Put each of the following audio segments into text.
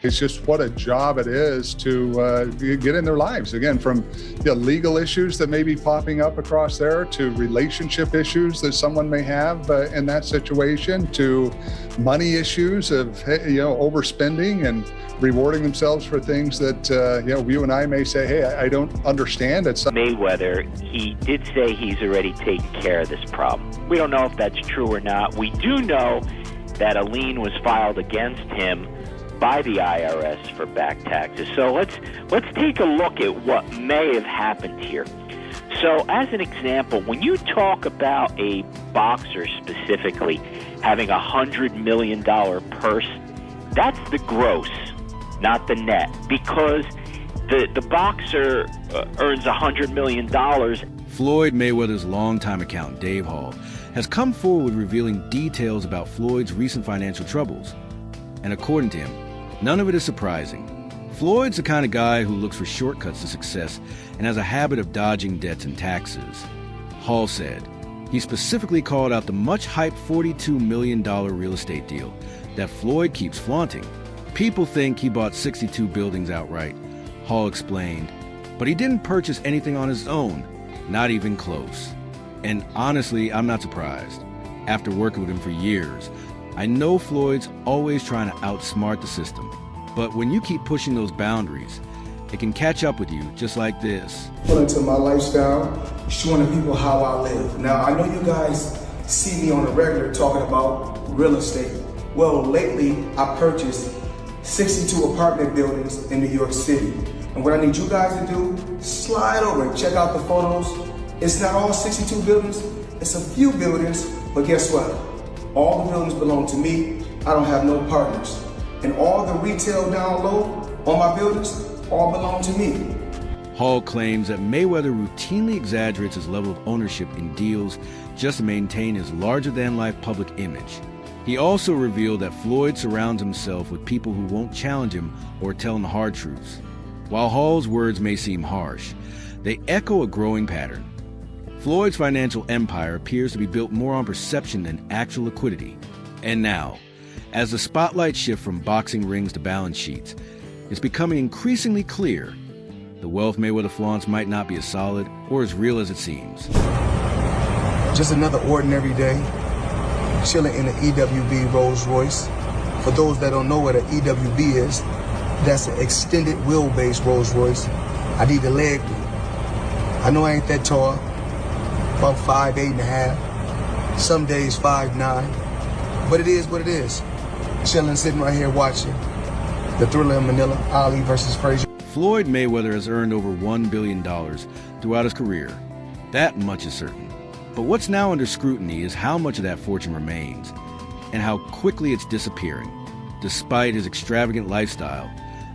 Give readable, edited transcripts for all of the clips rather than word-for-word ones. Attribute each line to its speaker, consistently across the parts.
Speaker 1: It's just what a job it is to get in their lives. Again, from the legal issues that may be popping up across there to relationship issues that someone may have in that situation, to money issues of overspending and rewarding themselves for things that you and I may say, hey, I don't understand. It's
Speaker 2: Mayweather, he did say he's already taken care of this problem. We don't know if that's true or not. We do know that a lien was filed against him by the IRS for back taxes. So let's take a look at what may have happened here. So as an example, when you talk about a boxer specifically having $100 million purse, that's the gross, not the net, because the boxer earns $100 million.
Speaker 3: Floyd Mayweather's longtime accountant, Dave Hall, has come forward revealing details about Floyd's recent financial troubles. And according to him, none of it is surprising. Floyd's the kind of guy who looks for shortcuts to success and has a habit of dodging debts and taxes. Hall said he specifically called out the much-hyped $42 million real estate deal that Floyd keeps flaunting. People think he bought 62 buildings outright, Hall explained, but he didn't purchase anything on his own, not even close. And honestly, I'm not surprised. After working with him for years, I know Floyd's always trying to outsmart the system, but when you keep pushing those boundaries, it can catch up with you just like this.
Speaker 4: Into my lifestyle, showing the people how I live. Now, I know you guys see me on a regular talking about real estate. Well, lately, I purchased 62 apartment buildings in New York City. And what I need you guys to do, slide over and check out the photos. It's not all 62 buildings, it's a few buildings, but guess what? All the buildings belong to me. I don't have no partners. And all the retail down low on my buildings all belong to me.
Speaker 3: Hall claims that Mayweather routinely exaggerates his level of ownership in deals just to maintain his larger-than-life public image. He also revealed that Floyd surrounds himself with people who won't challenge him or tell him the hard truths. While Hall's words may seem harsh, they echo a growing pattern. Floyd's financial empire appears to be built more on perception than actual liquidity. And now, as the spotlight shifts from boxing rings to balance sheets, it's becoming increasingly clear the wealth Mayweather flaunts might not be as solid or as real as it seems.
Speaker 4: Just another ordinary day, chilling in an EWB Rolls Royce. For those that don't know what an EWB is, that's an extended wheelbase Rolls Royce. I need a leg. I know I ain't that tall. About 5'8.5", some days 5'9", but it is what it is. Chilling, sitting right here watching the Thriller in Manila, Ali versus Frazier.
Speaker 3: Floyd Mayweather has earned over $1 billion throughout his career. That much is certain. But what's now under scrutiny is how much of that fortune remains and how quickly it's disappearing. Despite his extravagant lifestyle,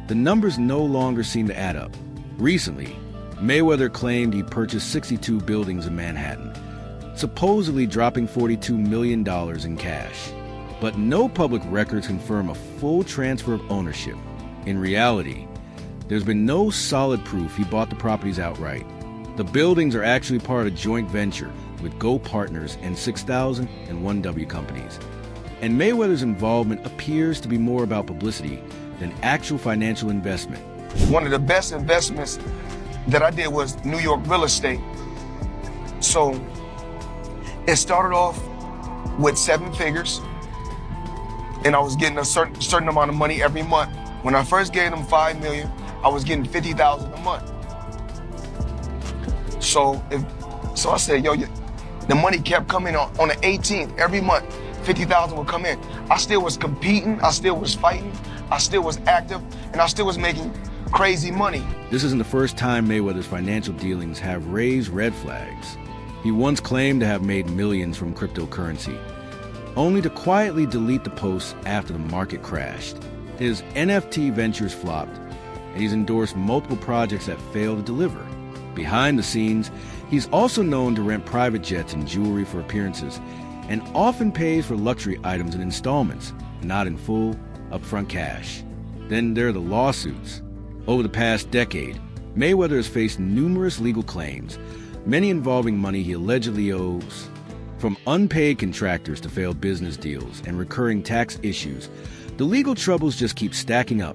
Speaker 3: the numbers no longer seem to add up. Recently, Mayweather claimed he purchased 62 buildings in Manhattan, supposedly dropping $42 million in cash. But no public records confirm a full transfer of ownership. In reality, there's been no solid proof he bought the properties outright. The buildings are actually part of a joint venture with Go Partners and 6000 and 1W companies. And Mayweather's involvement appears to be more about publicity than actual financial investment.
Speaker 4: One of the best investments that I did was New York real estate. So it started off with 7 figures, and I was getting a certain amount of money every month. When I first gave them $5 million, I was getting $50,000 a month. So I said, yo, the money kept coming on the 18th every month. 50,000 would come in. I still was competing, I still was fighting, I still was active, and I still was making crazy money.
Speaker 3: This isn't the first time Mayweather's financial dealings have raised red flags. He once claimed to have made millions from cryptocurrency, only to quietly delete the posts after the market crashed. His NFT ventures flopped, and he's endorsed multiple projects that failed to deliver. Behind the scenes, he's also known to rent private jets and jewelry for appearances, and often pays for luxury items in installments, not in full, upfront cash. Then there are the lawsuits. Over the past decade, Mayweather has faced numerous legal claims, many involving money he allegedly owes. From unpaid contractors to failed business deals and recurring tax issues, the legal troubles just keep stacking up.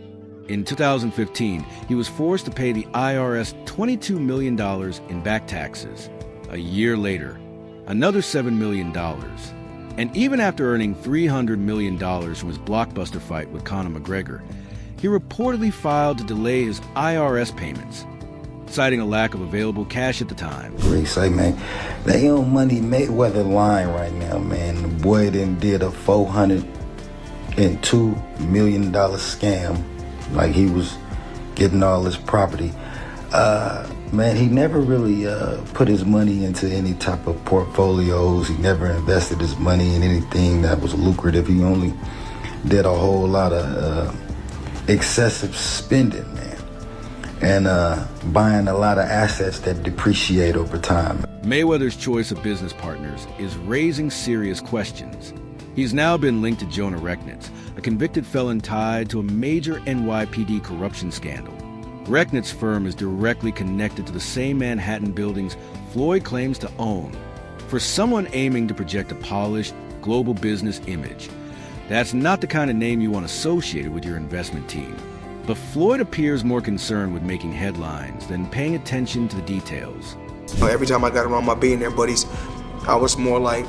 Speaker 3: In 2015, he was forced to pay the IRS $22 million in back taxes. A year later, another $7 million. And even after earning $300 million from his blockbuster fight with Conor McGregor, he reportedly filed to delay his IRS payments, citing a lack of available cash at the time.
Speaker 5: Great say, man, they on Money Mayweather line right now, man. The boy did a $402 million scam, like he was getting all his property. Man, he never really put his money into any type of portfolios. He never invested his money in anything that was lucrative. He only did a whole lot of excessive spending, man, and buying a lot of assets that depreciate over time.
Speaker 3: Mayweather's choice of business partners is raising serious questions. He's now been linked to Jonah Rechnitz, a convicted felon tied to a major NYPD corruption scandal. Recknitz's firm is directly connected to the same Manhattan buildings Floyd claims to own. For someone aiming to project a polished, global business image, that's not the kind of name you want associated with your investment team. But Floyd appears more concerned with making headlines than paying attention to the details.
Speaker 4: Every time I got around my billionaire buddies, I was more like,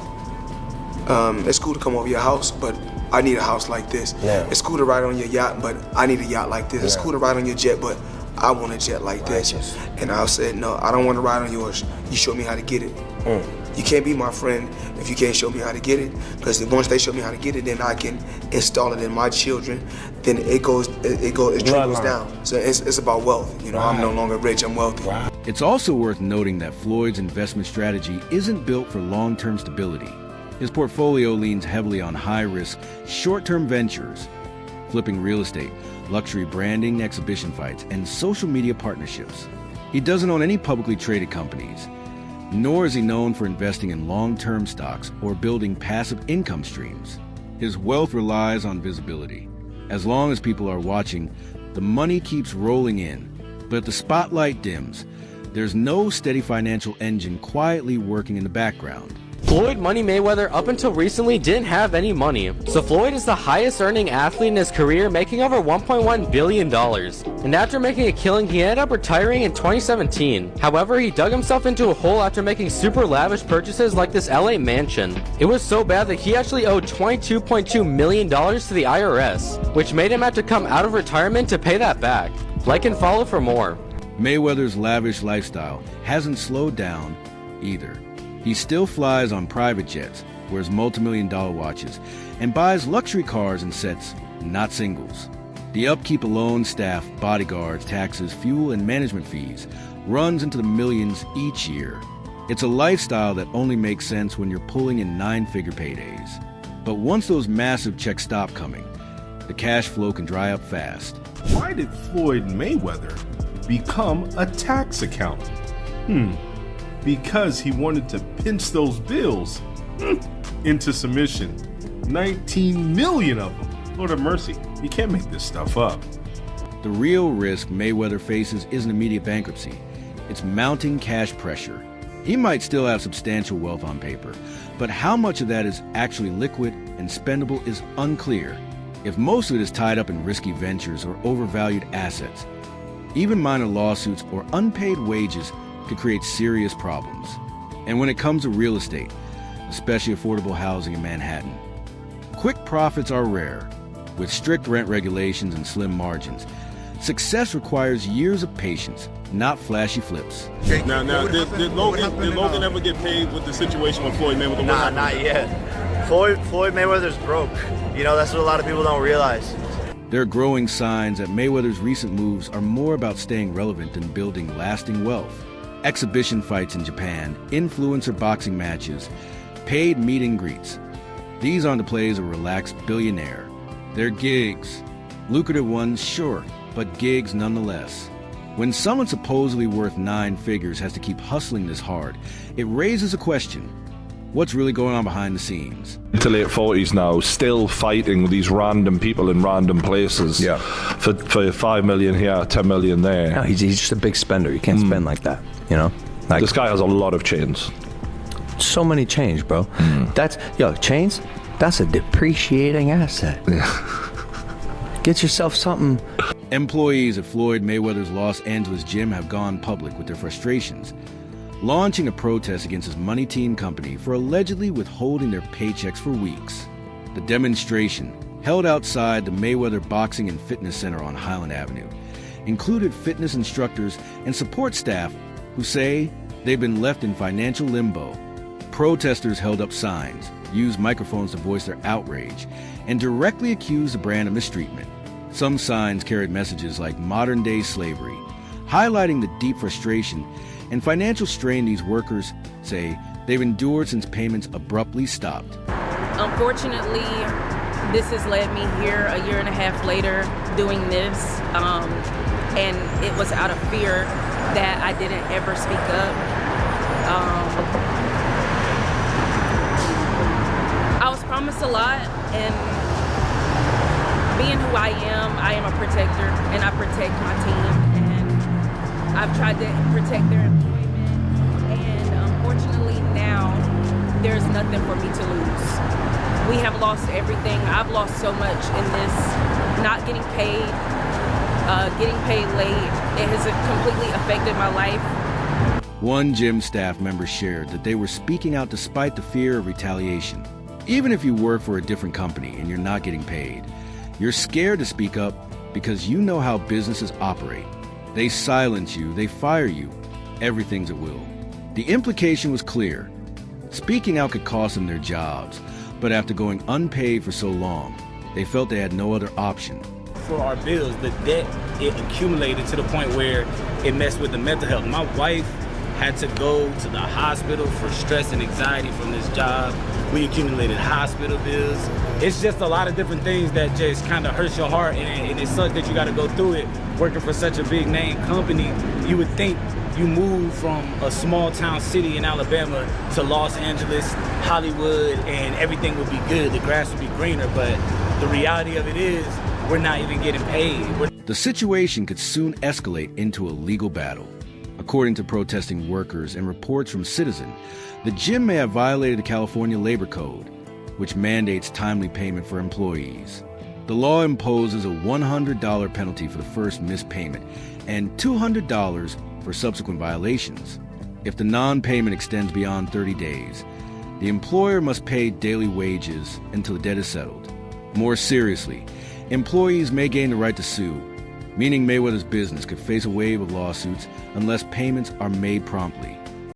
Speaker 4: it's cool to come over your house, but I need a house like this. Yeah. It's cool to ride on your yacht, but I need a yacht like this. Yeah. It's cool to ride on your jet, but I want a jet like this. And I said, no, I don't want to ride on yours. You show me how to get it. You can't be my friend if you can't show me how to get it, because once they show me how to get it, then I can install it in my children. Then it trickles down. So it's about wealth. You know, I'm no longer rich, I'm wealthy.
Speaker 3: It's also worth noting that Floyd's investment strategy isn't built for long-term stability. His portfolio leans heavily on high-risk, short-term ventures, flipping real estate, luxury branding, exhibition fights, and social media partnerships. He doesn't own any publicly traded companies, nor is he known for investing in long-term stocks or building passive income streams. His wealth relies on visibility. As long as people are watching, the money keeps rolling in. But if the spotlight dims, there's no steady financial engine quietly working in the background.
Speaker 6: Floyd Money Mayweather up until recently didn't have any money, so Floyd is the highest earning athlete in his career, making over $1.1 billion. And after making a killing, he ended up retiring in 2017. However, he dug himself into a hole after making super lavish purchases like this LA mansion. It was so bad that he actually owed $22.2 million to the IRS, which made him have to come out of retirement to pay that back. Like and follow for more.
Speaker 3: Mayweather's lavish lifestyle hasn't slowed down either. He still flies on private jets, wears multi-million-dollar watches, and buys luxury cars and sets, not singles. The upkeep alone, staff, bodyguards, taxes, fuel, and management fees runs into the millions each year. It's a lifestyle that only makes sense when you're pulling in 9-figure paydays. But once those massive checks stop coming, the cash flow can dry up fast.
Speaker 7: Why did Floyd Mayweather become a tax accountant? Because he wanted to pinch those bills into submission. 19 million of them. Lord have mercy. You can't make this stuff up.
Speaker 3: The real risk Mayweather faces isn't immediate bankruptcy. It's mounting cash pressure. He might still have substantial wealth on paper, but how much of that is actually liquid and spendable is unclear. If most of it is tied up in risky ventures or overvalued assets, even minor lawsuits or unpaid wages could create serious problems. And when it comes to real estate, especially affordable housing in Manhattan, quick profits are rare. With strict rent regulations and slim margins, success requires years of patience, not flashy flips.
Speaker 7: Now, did Logan ever get paid with the situation with Floyd Mayweather?
Speaker 8: Nah, not yet. Floyd Mayweather's broke. You know, that's what a lot of people don't realize.
Speaker 3: There are growing signs that Mayweather's recent moves are more about staying relevant than building lasting wealth. Exhibition fights in Japan, influencer boxing matches, paid meet and greets. These aren't the plays of a relaxed billionaire. They're gigs. Lucrative ones, sure, but gigs nonetheless. When someone supposedly worth 9 figures has to keep hustling this hard, it raises a question. What's really going on behind the scenes?
Speaker 9: Into late 40s now, still fighting with these random people in random places.
Speaker 10: Yeah.
Speaker 9: For 5 million here, 10 million there.
Speaker 10: No, he's just a big spender. You can't spend like that, you know? Like,
Speaker 9: this guy has a lot of chains.
Speaker 10: So many chains, bro. Chains, that's a depreciating asset.
Speaker 9: Yeah.
Speaker 10: Get yourself something
Speaker 3: Employees at Floyd Mayweather's Los Angeles gym have gone public with their frustrations, launching a protest against his money team company for allegedly withholding their paychecks for weeks. The demonstration, held outside the Mayweather Boxing and Fitness Center on Highland Avenue, included fitness instructors and support staff who say they've been left in financial limbo. Protesters held up signs, used microphones to voice their outrage, and directly accused the brand of mistreatment. Some signs carried messages like modern-day slavery, highlighting the deep frustration and financial strain these workers say they've endured since payments abruptly stopped.
Speaker 11: Unfortunately, this has led me here a year and a half later doing this, and it was out of fear that I didn't ever speak up. I was promised a lot, and being who I am a protector, and I protect my team, and I've tried to protect their employment, and unfortunately now there's nothing for me to lose. We have lost everything. I've lost so much in this, not getting paid late. It has completely affected my life.
Speaker 3: One gym staff member shared that they were speaking out despite the fear of retaliation. Even if you work for a different company and you're not getting paid, you're scared to speak up because you know how businesses operate. They silence you, they fire you, everything's at will. The implication was clear. Speaking out could cost them their jobs, but after going unpaid for so long, they felt they had no other option.
Speaker 12: For our bills, the debt, it accumulated to the point where it messed with the mental health. My wife had to go to the hospital for stress and anxiety from this job. We accumulated hospital bills. It's just a lot of different things that just kind of hurts your heart, and it sucks that you got to go through it. Working for such a big name company, you would think you move from a small town city in Alabama to Los Angeles, Hollywood, and everything would be good. The grass would be greener, but the reality of it is we're not even getting paid.
Speaker 3: The situation could soon escalate into a legal battle. According to protesting workers and reports from Citizen, the gym may have violated the California Labor Code, which mandates timely payment for employees. The law imposes a $100 penalty for the first missed payment and $200 for subsequent violations. If the non-payment extends beyond 30 days, the employer must pay daily wages until the debt is settled. More seriously, employees may gain the right to sue, meaning Mayweather's business could face a wave of lawsuits unless payments are made promptly.